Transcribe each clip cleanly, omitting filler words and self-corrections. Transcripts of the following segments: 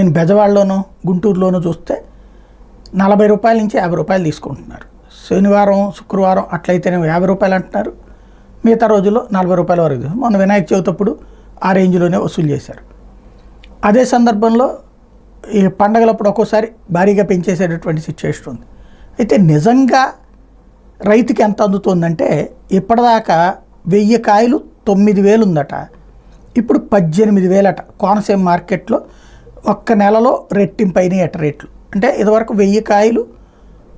నేను బెజవాడలోనూ గుంటూరులోనూ చూస్తే 40 రూపాయల నుంచి 50 రూపాయలు తీసుకుంటున్నారు. శనివారం శుక్రవారం అట్లయితేనే 50 రూపాయలు అంటున్నారు, మిగతా రోజుల్లో 40 రూపాయల వరకు. మొన్న వినాయక చవితి అప్పుడు ఆ రేంజ్లోనే వసూలు చేశారు. అదే సందర్భంలో ఈ పండగలప్పుడు ఒక్కోసారి భారీగా పెంచేసేటటువంటి సిచ్యువేషన్ ఉంది. అయితే నిజంగా రైతుకి ఎంత అందుతుందంటే ఇప్పటిదాకా 1000 కాయలు 9,000 ఉందట, ఇప్పుడు 18,000 అట. కోనసీమ మార్కెట్లో ఒక్క నెలలో రెట్టింపైన ఎట రేట్లు. అంటే ఇదివరకు 1000 కాయలు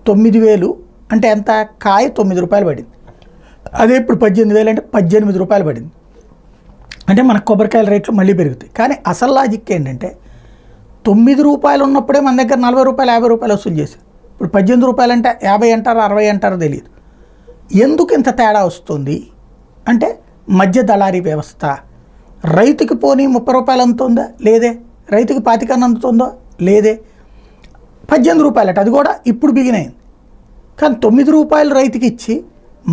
9,000 అంటే ఎంత, కాయ 9 రూపాయలు పడింది. అదే ఇప్పుడు 18,000 అంటే 18 రూపాయలు పడింది. అంటే మన కొబ్బరికాయల రేట్లు మళ్ళీ పెరుగుతాయి. కానీ అసలు లాజిక్ ఏంటంటే 9 రూపాయలు ఉన్నప్పుడే మన దగ్గర 40 రూపాయలు 50 రూపాయలు వసూలు చేశారు. ఇప్పుడు 18 రూపాయలు అంటే 50 అంటారు 60 అంటారో తెలియదు. ఎందుకు ఇంత తేడా వస్తుంది అంటే మధ్య దళారీ వ్యవస్థ. రైతుకి పోనీ 30 రూపాయలు అందుతుందా లేదే, రైతుకి 25 అందుతుందో లేదే, 18 రూపాయలట, అది కూడా ఇప్పుడు బిగినైంది. కానీ 9 రూపాయలు రైతుకి ఇచ్చి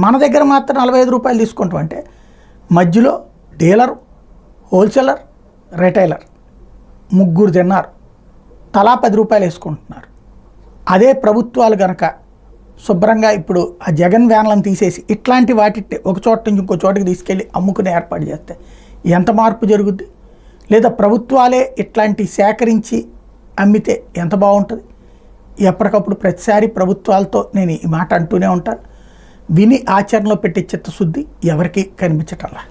మన దగ్గర మాత్రం 45 రూపాయలు తీసుకుంటాం అంటే మధ్యలో డీలర్, హోల్సేలర్, రిటైలర్ ముగ్గురు తిన్నారు, తలా 10 రూపాయలు వేసుకుంటున్నారు. అదే ప్రభుత్వాలు కనుక శుభ్రంగా ఇప్పుడు ఆ జగన్ వ్యాన్లను తీసేసి ఇట్లాంటి వాటి ఒక చోట నుంచి ఇంకో చోటకి తీసుకెళ్ళి అమ్ముకునే ఏర్పాటు చేస్తే ఎంత మార్పు జరుగుద్ది? లేదా ప్రభుత్వాలే ఇట్లాంటి సేకరించి అమ్మితే ఎంత బాగుంటుంది? ఎప్పటికప్పుడు ప్రతిసారి ప్రభుత్వాలతో నేను ఈ మాట అంటూనే ఉంటాను. విని ఆచరణలో పెట్టే చిత్తశుద్ధి ఎవరికీ కనిపించటంలా.